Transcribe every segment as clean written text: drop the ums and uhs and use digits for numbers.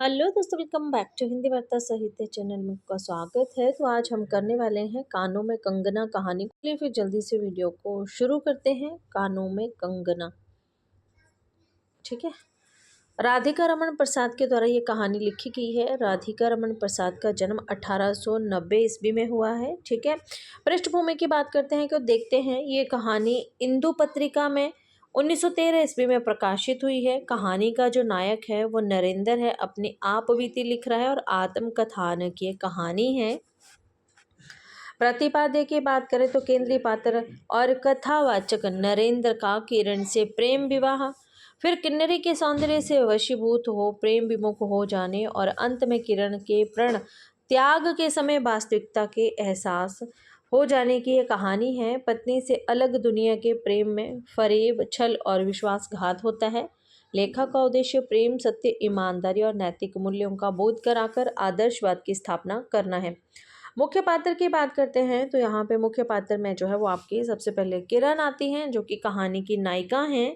Hello दोस्तों, welcome back to Hindi वार्ता साहित्य चैनल में आपका स्वागत है। तो आज हम करने वाले हैं कानों में कंगना कहानी। चलिए फिर जल्दी से वीडियो को शुरू करते हैं। कानों में कंगना, ठीक है। राधिका रमन प्रसाद के द्वारा ये कहानी लिखी गई है। राधिका रमन प्रसाद का जन्म 1890 ईस्वी में हुआ है, ठीक है। पृष्ठभूमि की बात करते हैं कि देखते हैं ये कहानी इंदु पत्रिका में 1913 ईस्वी में प्रकाशित हुई है। कहानी का जो नायक है वो नरेंद्र है, अपनी आप बीती लिख रहा है और आत्मकथानक ये कहानी है। प्रतिपाद्य की बात करें तो केंद्रीय पात्र और कथावाचक नरेंद्र का किरण से प्रेम विवाह, फिर किन्नरी के सौंदर्य से वशीभूत हो प्रेम विमुख हो जाने और अंत में किरण के प्रण त्याग के समय वास्तविकता के एहसास हो जाने की यह कहानी है। पत्नी से अलग दुनिया के प्रेम में फरेब, छल और विश्वासघात होता है। लेखक का उद्देश्य प्रेम, सत्य, ईमानदारी और नैतिक मूल्यों का बोध कराकर आदर्शवाद की स्थापना करना है। मुख्य पात्र की बात करते हैं तो यहाँ पे मुख्य पात्र में जो है वो आपकी सबसे पहले किरण आती हैं, जो कि कहानी की नायिका हैं।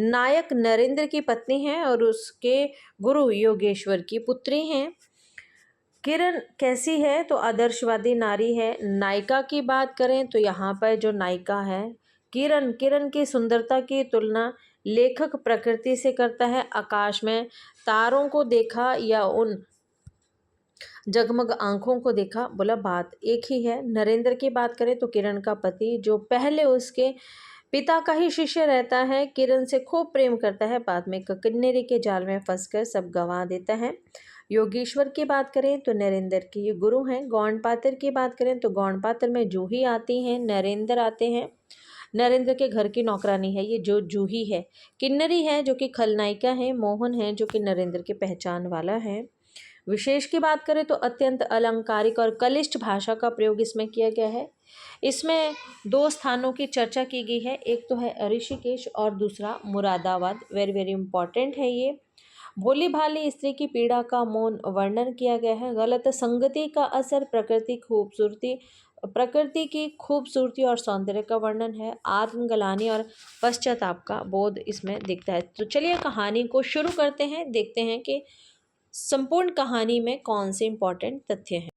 नायक नरेंद्र की पत्नी है और उसके गुरु योगेश्वर की पुत्री हैं। किरण कैसी है तो आदर्शवादी नारी है। नायिका की बात करें तो यहाँ पर जो नायिका है किरण, किरण की सुंदरता की तुलना लेखक प्रकृति से करता है। आकाश में तारों को देखा या उन जगमग आंखों को देखा, बोला बात एक ही है। नरेंद्र की बात करें तो किरण का पति जो पहले उसके पिता का ही शिष्य रहता है, किरण से खूब प्रेम करता है, बाद में किन्नरी के जाल में फंसकर सब गंवा देता है। योगेश्वर की बात करें तो नरेंद्र के ये गुरु हैं। गौण पात्र की बात करें तो गौण पात्र में जूही आती हैं, नरेंद्र आते हैं। नरेंद्र के घर की नौकरानी है ये जो जूही है। किन्नरी है जो कि खलनायिका है। मोहन है जो कि नरेंद्र के पहचान वाला है। विशेष की बात करें तो अत्यंत अलंकारिक और कलिष्ठ भाषा का प्रयोग इसमें किया गया है। इसमें दो स्थानों की चर्चा की गई है, एक तो है ऋषिकेश और दूसरा मुरादाबाद। वेरी वेरी इंपॉर्टेंट है ये। भोली भाली स्त्री की पीड़ा का मौन वर्णन किया गया है। गलत संगति का असर प्रकृति की खूबसूरती और सौंदर्य का वर्णन है। आत्मग्लानि और पश्चाताप का बोध इसमें दिखता है। तो चलिए कहानी को शुरू करते हैं, देखते हैं कि संपूर्ण कहानी में कौन से इंपॉर्टेंट तथ्य हैं।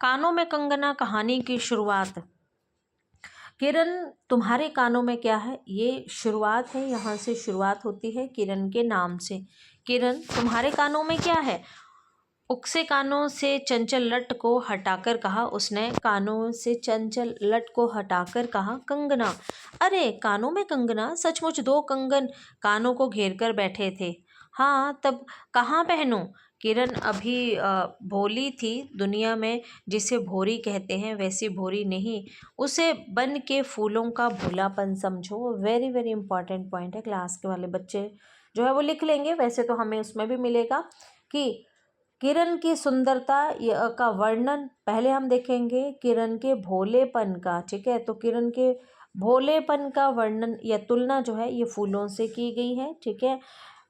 कानों में कंगना कहानी की शुरुआत। किरण तुम्हारे कानों में क्या है, ये शुरुआत है। यहाँ से शुरुआत होती है किरण के नाम से। किरण तुम्हारे कानों में क्या है। उकसे कानों से चंचल लट को हटाकर कहा उसने। कानों से चंचल लट को हटाकर कहा कंगना। अरे कानों में कंगना, सचमुच दो कंगन कानों को घेर कर बैठे थे। हाँ तब कहाँ पहनूं। किरण अभी भोली थी। दुनिया में जिसे भोरी कहते हैं वैसी भोरी नहीं, उसे बन के फूलों का भोलापन समझो। वेरी वेरी इंपॉर्टेंट पॉइंट है, क्लास के वाले बच्चे जो है वो लिख लेंगे। वैसे तो हमें उसमें भी मिलेगा कि किरण की सुंदरता का वर्णन पहले हम देखेंगे किरण के भोलेपन का, ठीक है। तो किरण के भोलेपन का वर्णन या तुलना जो है ये फूलों से की गई है, ठीक है।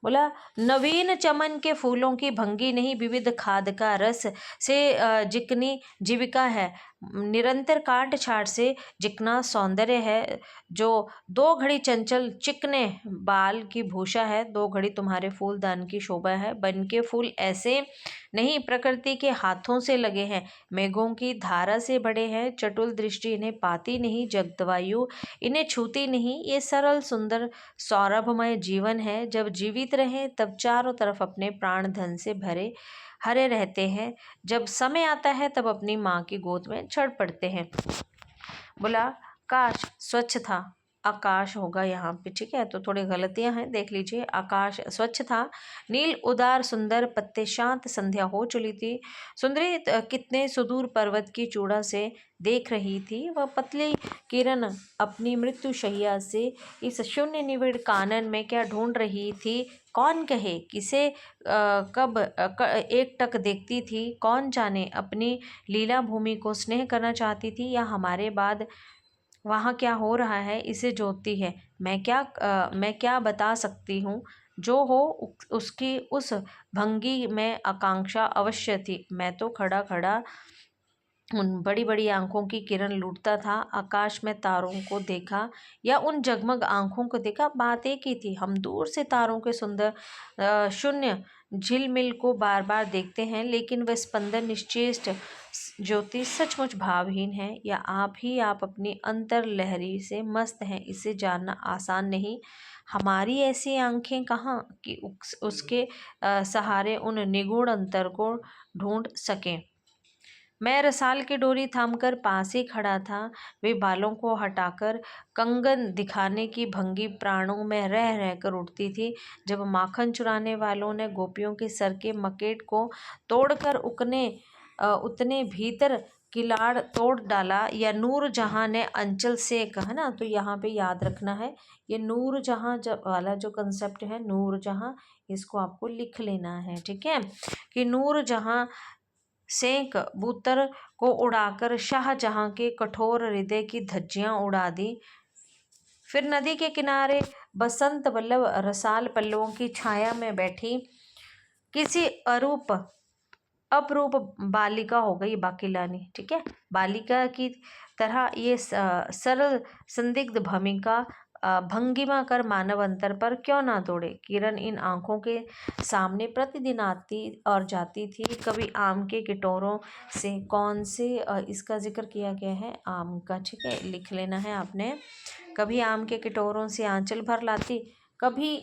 बोला नवीन चमन के फूलों की भंगी नहीं, विविध खाद का रस से जिकनी जीविका है, निरंतर काट छाट से जिकना सौंदर्य है। जो दो घड़ी चंचल चिकने बाल की भूषा है, दो घड़ी तुम्हारे फूलदान की शोभा है। बन के फूल ऐसे नहीं प्रकृति के हाथों से लगे हैं, मेघों की धारा से बड़े हैं। चटुल दृष्टि इन्हें पाती नहीं, जगदवायु इन्हें छूती नहीं। ये सरल सुंदर सौरभमय जीवन है। जब जीवित रहे तब चारों तरफ अपने प्राण धन से भरे हरे रहते हैं। जब समय आता है तब अपनी माँ की गोद में चढ़ पड़ते हैं। बोला काश स्वच्छ था, आकाश होगा यहाँ पे, ठीक है। तो थोड़ी गलतियां हैं, देख लीजिए। आकाश स्वच्छ था, नील उदार सुंदर, पत्ते शांत, संध्या हो चली थी। सुंदरी कितने सुदूर पर्वत की चूड़ा से देख रही थी। वह पतली किरण अपनी मृत्यु शैया से इस शून्य निविड़ कानन में क्या ढूंढ रही थी, कौन कहे किसे कब एकटक देखती थी। कौन जाने अपनी लीला भूमि को स्नेह करना चाहती थी या हमारे बाद वहाँ क्या हो रहा है इसे जोतती है। मैं क्या बता सकती हूँ। जो हो उसकी उस भंगी में आकांक्षा अवश्य थी। मैं तो खड़ा खड़ा उन बड़ी बड़ी आंखों की किरण लूटता था। आकाश में तारों को देखा या उन जगमग आंखों को देखा, बात एक ही थी। हम दूर से तारों के सुंदर शून्य झिलमिल को बार बार देखते हैं, लेकिन वह स्पंदन निश्चेष्ट ज्योति सचमुच भावहीन है, या आप अपनी अंतर लहरी से मस्त हैं, इसे जानना आसान नहीं। हमारी ऐसी आंखें कहाँ कि उसके सहारे उन निगूढ़ अंतर को ढूंढ सकें। मैं रसाल की डोरी थामकर पास ही खड़ा था। वे बालों को हटाकर कंगन दिखाने की भंगी प्राणों में रह रहकर उठती थी। जब माखन चुराने वालों ने गोपियों के सर के मकेट को तोड़कर उतने भीतर किलाड़ तोड़ डाला, या नूर जहाँ ने अंचल से कहा ना, तो यहाँ पे याद रखना है ये नूर जहाँ वाला जो कंसेप्ट है, नूर जहाँ, इसको आपको लिख लेना है, ठीक है, कि नूर जहाँ सेंक बूतर को उड़ाकर शाहजहां के कठोर हृदय की धज्जियां उड़ा दी। फिर नदी के किनारे बसंत वल्लभ रसाल पल्लवों की छाया में बैठी किसी अपरूप बालिका हो गई, बाकिलानी, ठीक है, बालिका की तरह ये सरल संदिग्ध भंगिमा कर मानव अंतर पर क्यों ना दौड़े। किरण इन आंखों के सामने प्रतिदिन आती और जाती थी। कभी आम के किटोरों से, कौन से इसका जिक्र किया गया है, आम का, ठीक है, लिख लेना है आपने। कभी आम के किटोरों से आंचल भर लाती, कभी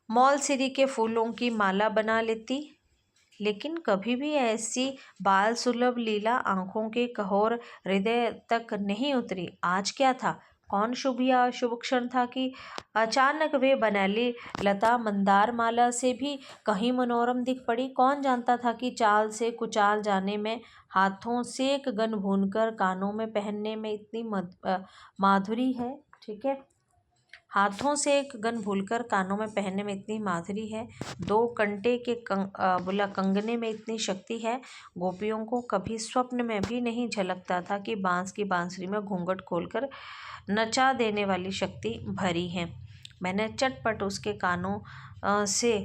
मौलसिरी के फूलों की माला बना लेती, लेकिन कभी भी ऐसी बाल सुलभ लीला आंखों के कहोर हृदय तक नहीं उतरी। आज क्या था, कौन शुभ या अशुभ क्षण था कि अचानक वे बनैली लता मंदार माला से भी कहीं मनोरम दिख पड़ी। कौन जानता था कि चाल से कुचाल जाने में, हाथों से एक गन भूनकर कानों में पहनने में इतनी माधुरी है, ठीक है, हाथों से एक गन भूलकर कानों में पहनने में इतनी माधुरी है, दो कंटे के कंगने में इतनी शक्ति है। गोपियों को कभी स्वप्न में भी नहीं झलकता था कि बांस की बांसुरी में घूंघट खोलकर नचा देने वाली शक्ति भरी है। मैंने चटपट उसके कानों से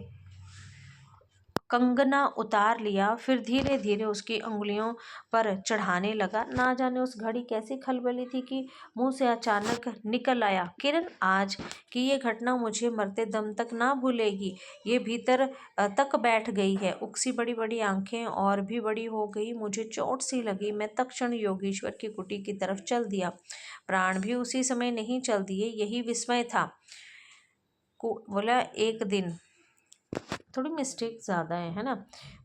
कंगना उतार लिया, फिर धीरे धीरे उसकी अंगुलियों पर चढ़ाने लगा। ना जाने उस घड़ी कैसी खलबली थी कि मुंह से अचानक निकल आया, किरण, आज की ये घटना मुझे मरते दम तक ना भूलेगी। ये भीतर तक बैठ गई है। उकसी बड़ी बड़ी आंखें और भी बड़ी हो गई। मुझे चोट सी लगी। मैं तत्क्षण योगेश्वर की कुटी की तरफ चल दिया। प्राण भी उसी समय नहीं चल दिए। यही विस्मय था। बोला एक दिन, थोड़ी मिस्टेक ज़्यादा है ना,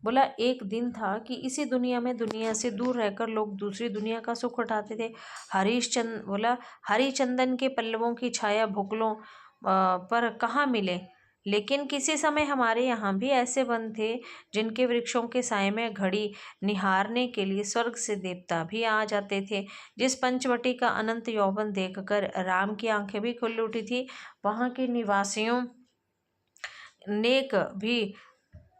बोला एक दिन था कि इसी दुनिया में दुनिया से दूर रहकर लोग दूसरी दुनिया का सुख उठाते थे। हरिचंदन के पल्लवों की छाया भुकलों पर कहाँ मिले, लेकिन किसी समय हमारे यहाँ भी ऐसे वन थे जिनके वृक्षों के साय में घड़ी निहारने के लिए स्वर्ग से देवता भी आ जाते थे। जिस पंचवटी का अनंत यौवन देखकर राम की आंखें भी खुल उठी थी, वहाँ के निवासियों नेक भी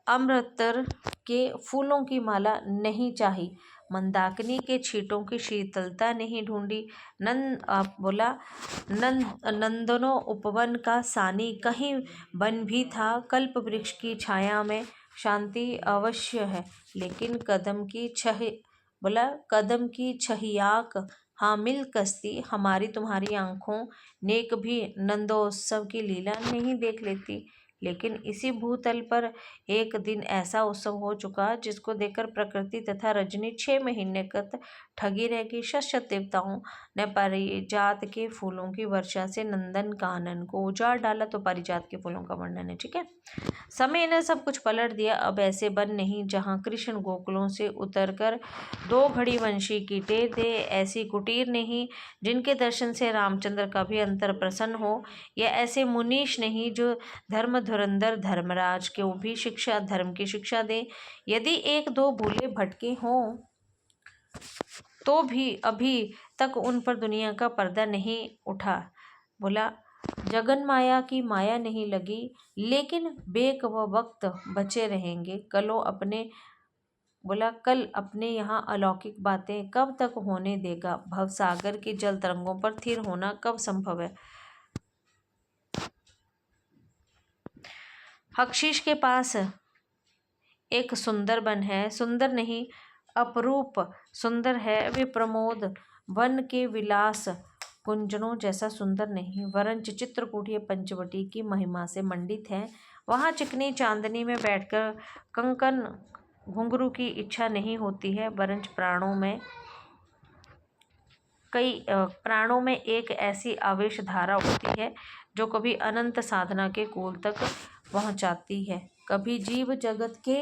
अमृतर के फूलों की माला नहीं चाही, मंदाकिनी के छींटों की शीतलता नहीं ढूंढी। नंदनो उपवन का सानी कहीं बन भी था। कल्प वृक्ष की छाया में शांति अवश्य है, लेकिन कदम की छहियाक हामिल कश्ती हमारी तुम्हारी आंखों नेक भी नंदोत्सव की लीला नहीं देख लेती। लेकिन इसी भूतल पर एक दिन ऐसा उत्सव हो चुका जिसको देखकर प्रकृति तथा रजनी 6 महीने तक ठगी रह गई। शत देवताओं ने पारिजात के फूलों की वर्षा से नंदन कानन को उजाड़ डाला। तो पारिजात के फूलों का वर्णन है, ठीक है। समय ने सब कुछ पलट दिया। अब ऐसे वन नहीं जहाँ कृष्ण गोकुलों से उतरकर 2 घड़ी वंशी कीटे थे, ऐसी कुटीर नहीं जिनके दर्शन से रामचंद्र का भी अंतर प्रसन्न हो, या ऐसे मुनीश नहीं जो धर्म धुरंधर धर्मराज को भी धर्म की शिक्षा दे। यदि 1-2 भूले भटके हों तो भी अभी तक उन पर दुनिया का पर्दा नहीं उठा। बोला जगन माया की माया नहीं लगी, लेकिन बेक व वक्त बचे रहेंगे। कल अपने यहाँ अलौकिक बातें कब तक होने देगा। भवसागर की जल तरंगों पर थिर होना कब संभव है। बख्शीश के पास एक सुंदर वन है, सुंदर नहीं अपरूप सुंदर है। वे प्रमोद वन के विलास कुंजनों जैसा सुंदर नहीं, वरन चित्रकूटीय पंचवटी की महिमा से मंडित है। वहाँ चिकनी चांदनी में बैठकर कंकन घुंघरू की इच्छा नहीं होती है, वरंच प्राणों में एक ऐसी आवेश धारा होती है जो कभी अनंत साधना के कोल तक पहुंचाती है, कभी जीव जगत के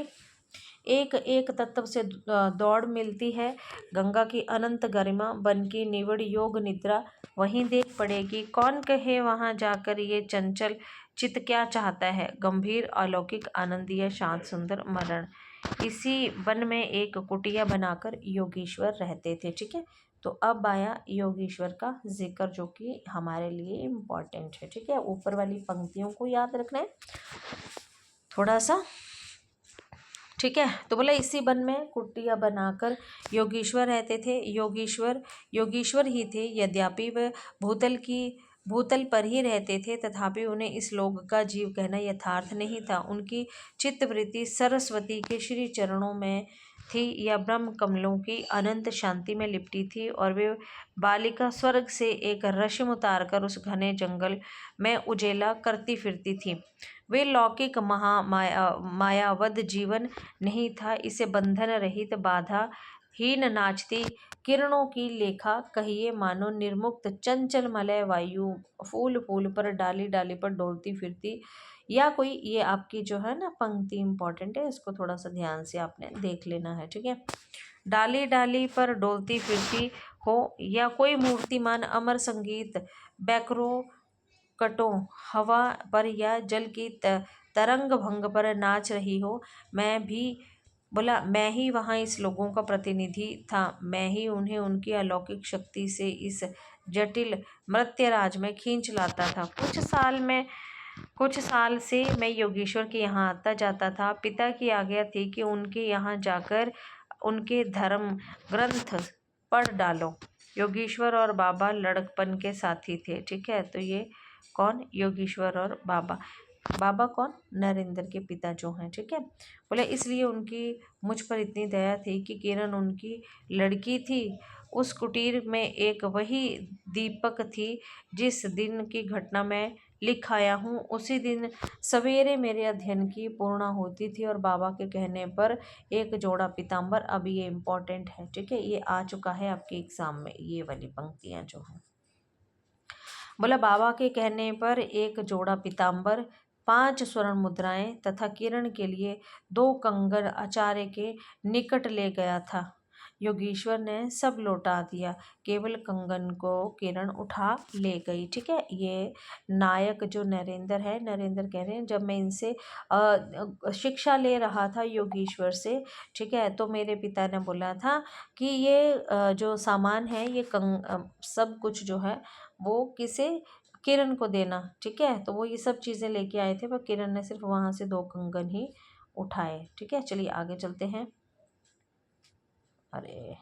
एक एक तत्व से दौड़ मिलती है। गंगा की अनंत गरिमा बन की निवड़ योग निद्रा वहीं देख पड़ेगी। कौन कहे वहां जाकर ये चंचल चित्त क्या चाहता है, गंभीर अलौकिक आनंदीय शांत सुंदर मरण। इसी वन में एक कुटिया बनाकर योगीश्वर रहते थे। ठीक है, तो अब आया योगीश्वर का जिक्र जो कि हमारे लिए इम्पोर्टेंट है। ठीक है, ऊपर वाली पंक्तियों को याद रखना है थोड़ा सा। ठीक है, तो बोला इसी वन में कुटिया बनाकर योगीश्वर रहते थे। योगीश्वर ही थे, यद्यपि वह भूतल पर ही रहते थे, तथापि उन्हें इस लोक का जीव कहना यथार्थ नहीं था। उनकी चित्तवृत्ति सरस्वती के श्री चरणों में थी या ब्रह्म कमलों की अनंत शांति में लिपटी थी, और वे बालिका स्वर्ग से एक रश्मि उतारकर उस घने जंगल में उजेला करती फिरती थी। वे लौकिक मायावद जीवन नहीं था, इसे बंधन रहित बाधा हीन नाचती किरणों की लेखा कहिए, मानो निर्मुक्त चंचल मलय वायु फूल फूल पर डाली डाली पर डोलती फिरती, या कोई, ये आपकी जो है ना पंक्ति इंपॉर्टेंट है, इसको थोड़ा सा ध्यान से आपने देख लेना है। ठीक है, डाली डाली पर डोलती फिरती हो, या कोई मूर्तिमान अमर संगीत बैकरो कटो हवा पर या जल की तरंग भंग पर नाच रही हो। मैं ही वहाँ इस लोगों का प्रतिनिधि था, मैं ही उन्हें उनकी अलौकिक शक्ति से इस जटिल मर्त्यराज में खींच लाता था। कुछ साल से मैं योगेश्वर के यहाँ आता जाता था। पिता की आज्ञा थी कि उनके यहाँ जाकर उनके धर्म ग्रंथ पढ़ डालो। योगेश्वर और बाबा लड़कपन के साथी थे। ठीक है, तो ये कौन, योगेश्वर और बाबा कौन, नरेंद्र के पिता जो हैं। ठीक है, बोले इसलिए उनकी मुझ पर इतनी दया थी कि किरण उनकी लड़की थी। उस कुटीर में एक वही दीपक थी जिस दिन की घटना मैं लिख आया हूँ। उसी दिन सवेरे मेरे अध्ययन की पूर्णा होती थी और बाबा के कहने पर एक जोड़ा पीताम्बर, अब ये इम्पोर्टेंट है। ठीक है, ये आ चुका है आपके एग्जाम में, ये वाली पंक्तियाँ जो हैं। बोला बाबा के कहने पर एक जोड़ा पीताम्बर, 5 स्वर्ण मुद्राएं तथा किरण के लिए 2 कंगन आचार्य के निकट ले गया था। योगेश्वर ने सब लौटा दिया, केवल कंगन को किरण उठा ले गई। ठीक है, ये नायक जो नरेंद्र है, नरेंद्र कह रहे हैं जब मैं इनसे शिक्षा ले रहा था योगेश्वर से, ठीक है, तो मेरे पिता ने बोला था कि ये जो सामान है, ये सब कुछ जो है वो किसे, किरण को देना। ठीक है, तो वो ये सब चीज़ें लेके आए थे, पर किरण ने सिर्फ वहाँ से 2 कंगन ही उठाए। ठीक है, चलिए आगे चलते हैं। अरे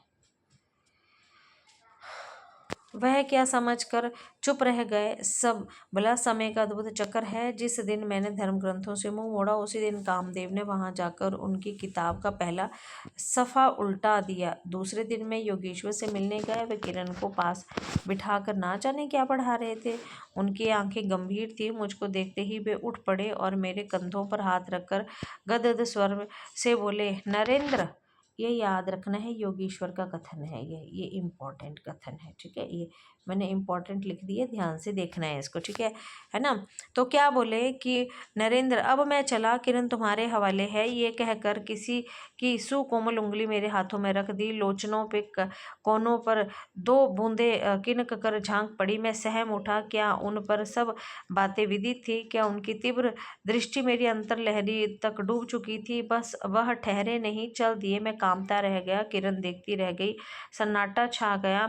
वह क्या समझकर चुप रह गए सब। भला समय का अद्भुत चक्कर है, जिस दिन मैंने धर्म ग्रंथों से मुंह मोड़ा, उसी दिन कामदेव ने वहां जाकर उनकी किताब का पहला सफ़ा उल्टा दिया। दूसरे दिन मैं योगेश्वर से मिलने गया, वे किरण को पास बिठाकर ना जाने क्या पढ़ा रहे थे। उनकी आंखें गंभीर थी। मुझको देखते ही वे उठ पड़े और मेरे कंधों पर हाथ रखकर गदगद स्वर से बोले, नरेंद्र। ये याद रखना है, योगेश्वर का कथन है ये इम्पोर्टेंट कथन है। ठीक है, ये मैंने इम्पोर्टेंट लिख दिया, ध्यान से देखना है इसको। ठीक है ना। तो क्या बोले कि नरेंद्र अब मैं चला, किरण तुम्हारे हवाले है। ये कहकर किसी की सुकोमल उंगली मेरे हाथों में रख दी। लोचनों पे कोनों पर 2 बूंदे किनक कर झांक पड़ी। मैं सहम उठा, क्या उन पर सब बातें विदित थी? क्या उनकी तीव्र दृष्टि मेरी अंतर लहरी तक डूब चुकी थी? बस वह ठहरे नहीं, चल दिए। मैं कामता रह गया, किरण देखती रह गई। सन्नाटा छा गया,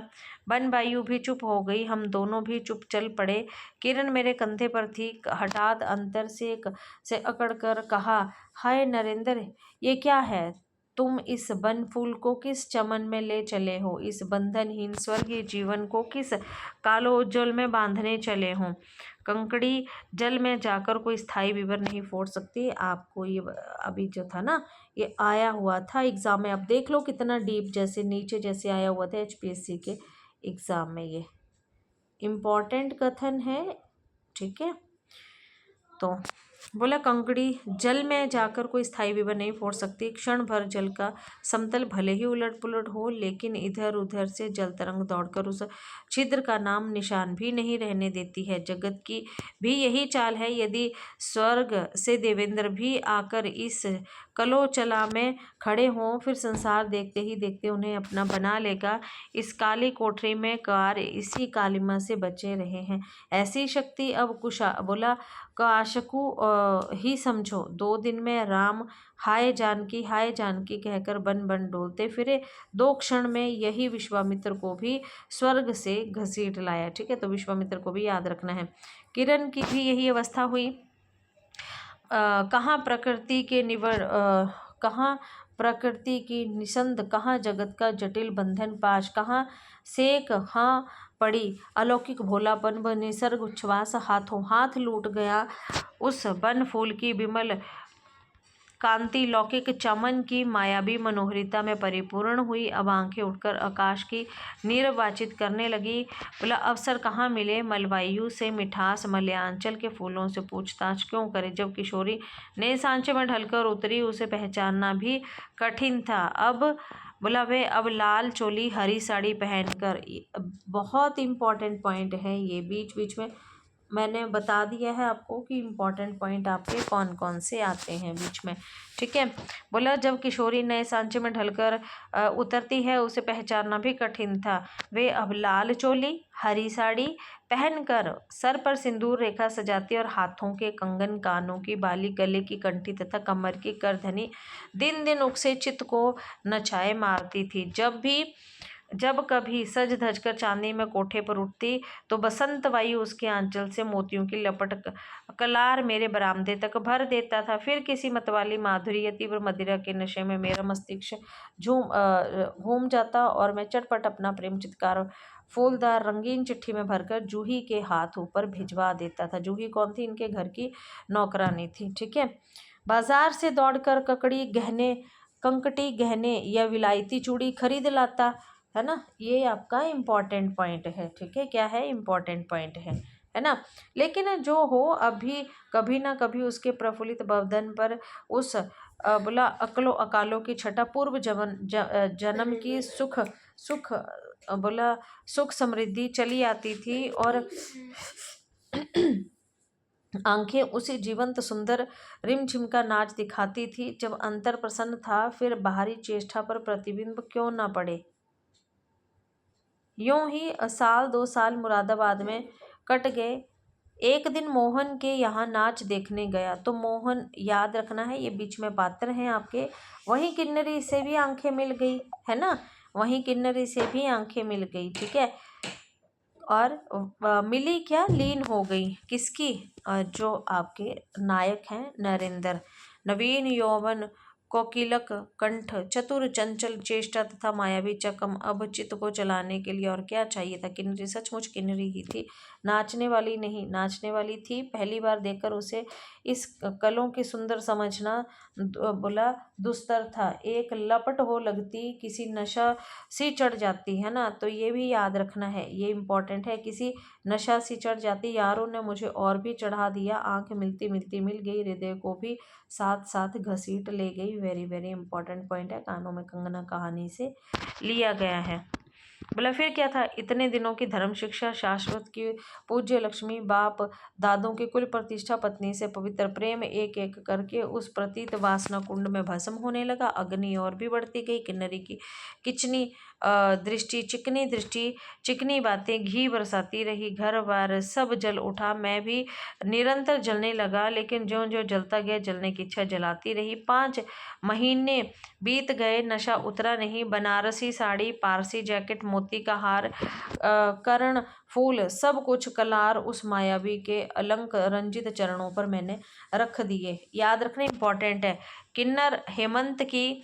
वन वायु भी चुप हो गई, हम दोनों भी चुप चल पड़े। किरण मेरे कंधे पर थी। हठात अंतर से अकड़ कर कहा, हाय नरेंद्र, ये क्या है? तुम इस वन फूल को किस चमन में ले चले हो? इस बंधनहीन स्वर्गीय जीवन को किस कालोज्ज्वल में बांधने चले हो? कंकड़ी जल में जाकर कोई स्थायी विवर नहीं फोड़ सकती। आपको ये अभी जो था ना, ये आया हुआ था एग्जाम में। आप देख लो कितना डीप, जैसे नीचे जैसे आया हुआ था एचपीएससी के एग्जाम में। ये इम्पोर्टेंट कथन है। ठीक है, तो बोला कंकड़ी जल में जाकर कोई स्थायी विवर नहीं फोड़ सकती। क्षण भर जल का समतल भले ही उलट पुलट हो, लेकिन इधर उधर से जल तरंग दौड़कर उस छिद्र का नाम निशान भी नहीं रहने देती है। जगत की भी यही चाल है। यदि स्वर्ग से देवेंद्र भी आकर इस कलोचला में खड़े हों, फिर संसार देखते ही देखते उन्हें अपना बना लेगा। इस काली कोठरी में कार्य इसी कालिमा से बचे रहे हैं। ऐसी शक्ति अब बोला काशकू ही समझो। 2 दिन में राम हाय जानकी कहकर बन बन डोलते फिरे। 2 क्षण में यही विश्वामित्र को भी स्वर्ग से घसीट लाया। ठीक है, तो विश्वामित्र को भी याद रखना है। किरण की भी यही अवस्था हुई। कहाँ प्रकृति के कहाँ प्रकृति की निसंद, कहाँ जगत का जटिल बंधन पाश, कहाँ सेक हाँ पड़ी अलौकिक भोलापन व निसर्ग उच्छ्वास। हाथों हाथ लूट गया उस वन फूल की विमल कांति, लौकिक चमन की मायावी मनोहरिता में परिपूर्ण हुई। अब आंखें उठकर आकाश की निर्वाचित करने लगी। बोला अवसर कहाँ मिले मलवायु से मिठास, मलयांचल के फूलों से पूछताछ क्यों करे। जब किशोरी नए सांचे में ढलकर उतरी, उसे पहचानना भी कठिन था। अब लाल चोली हरी साड़ी पहनकर, बहुत इंपॉर्टेंट पॉइंट है ये, बीच बीच में मैंने बता दिया है आपको कि इम्पॉर्टेंट पॉइंट आपके कौन कौन से आते हैं बीच में। ठीक है, बोला जब किशोरी नए सांचे में ढलकर उतरती है, उसे पहचानना भी कठिन था। वे अब लाल चोली हरी साड़ी पहनकर सर पर सिंदूर रेखा सजाती और हाथों के कंगन, कानों की बाली, गले की कंठी तथा कमर की करधनी दिन दिन उकसे चित्त को नचाए मारती थी। जब कभी सज धज कर चांदनी में कोठे पर उठती, तो बसंत वायु उसके आंचल से मोतियों की लपट कलार मेरे बरामदे तक भर देता था। फिर किसी मतवाली माधुरी या तीव्र मदिरा के नशे में मेरा मस्तिष्क घूम जाता और मैं चटपट अपना प्रेम चित्कार फूलदार रंगीन चिट्ठी में भरकर जूही के हाथ ऊपर भिजवा देता था। जूही कौन थी? इनके घर की नौकरानी थी। ठीक है, बाजार से दौड़कर कंकटी गहने या विलायती चूड़ी खरीद लाता, है ना। ये आपका इम्पॉर्टेंट पॉइंट है। ठीक है, क्या है? इम्पॉर्टेंट पॉइंट है ना। लेकिन जो हो, अभी कभी ना कभी उसके प्रफुल्लित बदन पर उस बोला अकालों की छटा पूर्व जन्म की सुख समृद्धि चली आती थी और आंखें उसी जीवंत सुंदर रिमझिम का नाच दिखाती थी। जब अंतर प्रसन्न था, फिर बाहरी चेष्टा पर प्रतिबिंब क्यों ना पड़े। यूं ही 1-2 साल मुरादाबाद में कट गए। एक दिन मोहन के यहाँ नाच देखने गया, तो मोहन, याद रखना है ये बीच में पात्र हैं आपके। वहीं किन्नरी से भी आंखें मिल गई, है ना, वहीं किन्नरी से भी आंखें मिल गई। ठीक है, और मिली क्या? लीन हो गई। किसकी? जो आपके नायक हैं नरेंद्र। नवीन यौवन, कोकिलक कंठ, चतुर चंचल चेष्टा तथा मायावी चकम, अब चित्त को चलाने के लिए और क्या चाहिए था। किन्नरी सचमुच किन्नरी ही थी, नाचने वाली नहीं, नाचने वाली थी। पहली बार देखकर उसे इस कलों की सुंदर समझना बोला दुस्तर था। एक लपट हो लगती, किसी नशा सी चढ़ जाती, है ना। तो ये भी याद रखना है, ये इम्पोर्टेंट है। किसी नशा सी चढ़ जाती, यारों ने मुझे और भी चढ़ा दिया। आंख मिलती मिलती मिल गई, हृदय को भी साथ साथ घसीट ले गई। वेरी वेरी इंपॉर्टेंट पॉइंट है, कानों में कंगना कहानी से लिया गया है। बोला फिर क्या था? इतने दिनों की धर्म शिक्षा, शाश्वत की पूज्य लक्ष्मी, बाप दादों की कुल प्रतिष्ठा, पत्नी से पवित्र प्रेम, एक एक करके उस प्रतीत वासना कुंड में भस्म होने लगा। अग्नि और भी बढ़ती गई। किन्नरी की किचनी दृष्टि, चिकनी बातें घी बरसाती रही। घर बार सब जल उठा, मैं भी निरंतर जलने लगा। लेकिन ज्यों ज्यों जलता गया, जलने की इच्छा जलाती रही। 5 महीने बीत गए, नशा उतरा नहीं। बनारसी साड़ी, पारसी जैकेट, मोती का हार, कर्ण फूल, सब कुछ कलार उस मायावी के अलंक रंजित चरणों पर मैंने रख दिए। याद रखना इंपॉर्टेंट है। किन्नर हेमंत की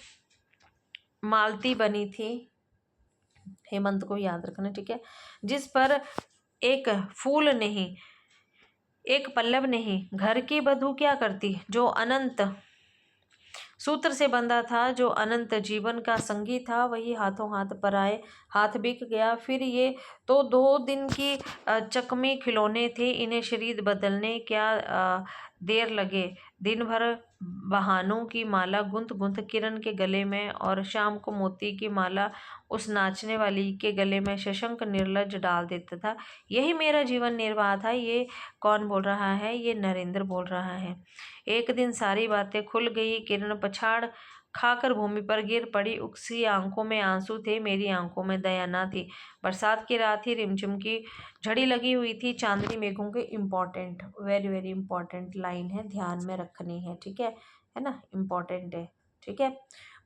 मालती बनी थी, हेमंत को याद रखना। ठीक है, जिस पर एक फूल नहीं, एक पल्लव नहीं। घर की बधू क्या करती? जो अनंत सूत्र से बंधा था, जो अनंत जीवन का संगी था, वही हाथों हाथ पराए हाथ बिक गया। फिर ये तो 2 दिन की चकमे खिलौने थे, इन्हें शरीर बदलने क्या देर लगे। दिन भर बहानों की माला गुंथ गुंथ किरण के गले में, और शाम को मोती की माला उस नाचने वाली के गले में शशंक निर्लज डाल देता था। यही मेरा जीवन निर्वाह था। ये कौन बोल रहा है? ये नरेंद्र बोल रहा है। एक दिन सारी बातें खुल गई। किरण पछाड़ खाकर भूमि पर गिर पड़ी। उसकी आंखों में आंसू थे, मेरी आंखों में दया न थी। बरसात की रात थी, रिमझिम की झड़ी लगी हुई थी। चांदनी मेघों के important, very very important line है, ध्यान में रखनी है, ठीक है ना, इम्पोर्टेंट है, ठीक है।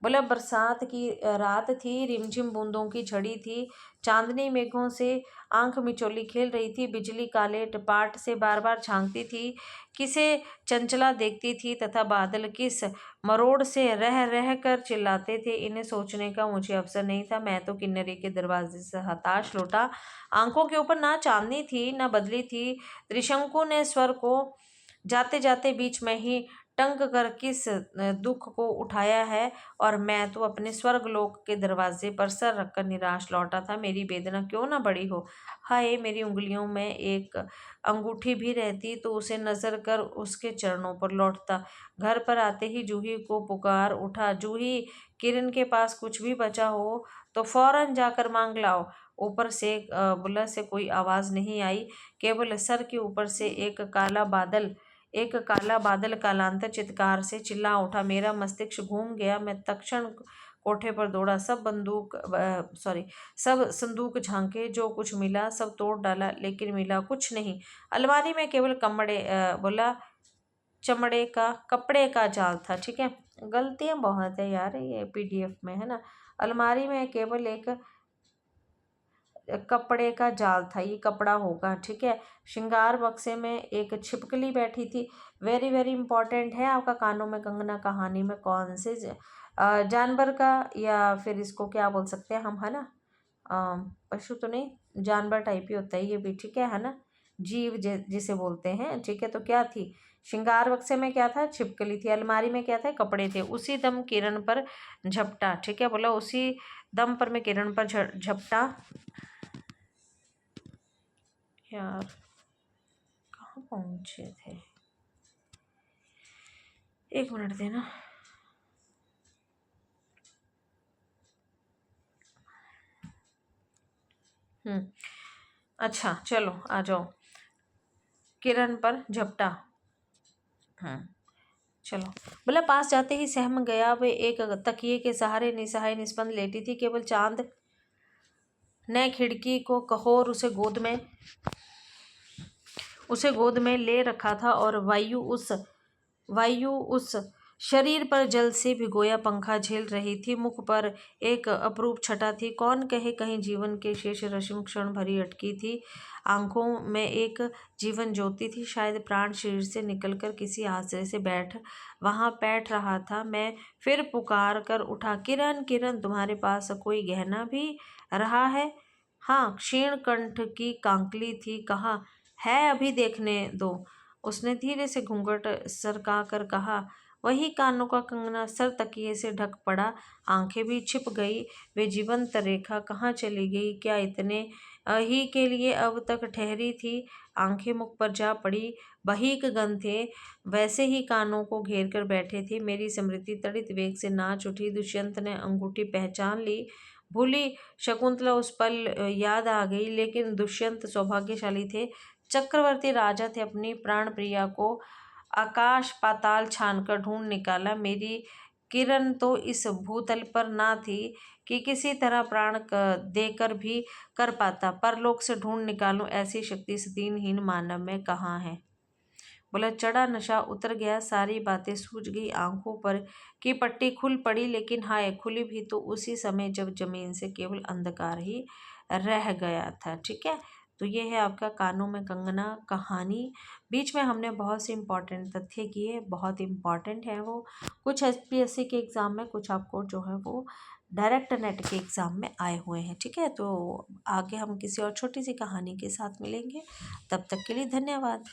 बोला बरसात की रात थी, रिमझिम बूंदों की झड़ी थी। चांदनी मेघों से आंख मिचौली खेल रही थी। बिजली काले टपाट से बार बार झांकती थी, किसे चंचला देखती थी, तथा बादल किस मरोड़ से रह रह कर चिल्लाते थे। इन्हें सोचने का मुझे अवसर नहीं था। मैं तो किन्नरी के दरवाजे से हताश लौटा। आंखों के ऊपर ना चांदनी थी ना बदली थी। त्रिशंकु ने स्वर को जाते जाते बीच में ही टंक कर किस दुख को उठाया है, और मैं तो अपने स्वर्गलोक के दरवाजे पर सर रखकर निराश लौटा था। मेरी वेदना क्यों ना बड़ी हो। हाय, मेरी उंगलियों में एक अंगूठी भी रहती तो उसे नजर कर उसके चरणों पर लौटता। घर पर आते ही जूही को पुकार उठा, जूही, किरण के पास कुछ भी बचा हो तो फौरन जाकर मांग लाओ। ऊपर से बुलंद से कोई आवाज नहीं आई, केवल सर के ऊपर से एक काला बादल कालांतर चित्कार से चिल्ला उठा। मेरा मस्तिष्क घूम गया। मैं तत्क्षण कोठे पर दौड़ा। सब संदूक झांके, जो कुछ मिला सब तोड़ डाला, लेकिन मिला कुछ नहीं। अलमारी में केवल कपड़े का जाल था, ठीक है। गलतियां बहुत है यार ये पीडीएफ में, है ना। अलमारी में केवल एक कपड़े का जाल था, ये कपड़ा होगा, ठीक है। श्रृंगार बक्से में एक छिपकली बैठी थी। वेरी वेरी इंपॉर्टेंट है आपका कानों में कंगना कहानी में कौन से जानवर का, या फिर इसको क्या बोल सकते हैं हम, है ना, पशु तो नहीं, जानवर टाइप ही होता है ये भी, ठीक है ना, जीव जिसे बोलते हैं, ठीक है। तो क्या थी? श्रृंगार बक्से में क्या था? छिपकली थी। अलमारी में क्या था? कपड़े थे। उसी दम किरण पर झपटा, ठीक है। बोला उसी दम पर मैं किरण पर झपटा। यार कहाँ पहुंचे थे, एक मिनट देना। अच्छा चलो आ जाओ। किरण पर झपटा। चलो। बोला पास जाते ही सहम गया। वे एक तकिए के सहारे निसहाय निस्पंद लेटी थी। केवल चांद ने खिड़की को कहोर उसे गोद में ले रखा था, और वायु उस शरीर पर जल से भिगोया पंखा झेल रही थी। मुख पर एक अपरूप छटा थी। कौन कहे कहीं जीवन के शेष रश्मि क्षण भरी अटकी थी। आंखों में एक जीवन ज्योति थी। शायद प्राण शरीर से निकलकर किसी आश्रय से बैठ रहा था। मैं फिर पुकार कर उठा, किरण किरण, तुम्हारे पास कोई गहना भी रहा है? हाँ, क्षीण कंठ की कांकली थी। कहा है, अभी देखने दो। उसने धीरे से घूंघट सरका कर कहा, वही कानों का कंगना। सर तकिए से ढक पड़ा, आंखें भी छिप गई। वे जीवंत रेखा कहाँ चली गई? क्या इतने ही के लिए अब तक ठहरी थी? आंखें मुख पर जा पड़ी। बहीक गन थे, वैसे ही कानों को घेर कर बैठे थे। मेरी स्मृति तड़ित वेग से नाच उठी। दुष्यंत ने अंगूठी पहचान ली। भूली शकुंतला उस पल याद आ गई, लेकिन दुष्यंत सौभाग्यशाली थे, चक्रवर्ती राजा थे। अपनी प्राण प्रिया को आकाश पाताल छानकर ढूंढ निकाला। मेरी किरण तो इस भूतल पर ना थी कि किसी तरह प्राण देकर भी कर पाता। परलोक से ढूंढ निकालूं ऐसी शक्ति इस दीनहीन मानव में कहाँ है? बोला चढ़ा नशा उतर गया, सारी बातें सूझ गई। आंखों पर की पट्टी खुल पड़ी, लेकिन हाय, खुली भी तो उसी समय जब जमीन से केवल अंधकार ही रह गया था, ठीक है। तो ये है आपका कानों में कंगना कहानी। बीच में हमने बहुत से इम्पॉर्टेंट तथ्य किए, बहुत इम्पॉर्टेंट है वो। कुछ एसपीएससी के एग्ज़ाम में, कुछ आपको जो है वो डायरेक्ट नेट के एग्ज़ाम में आए हुए हैं, ठीक है। तो आगे हम किसी और छोटी सी कहानी के साथ मिलेंगे। तब तक के लिए धन्यवाद।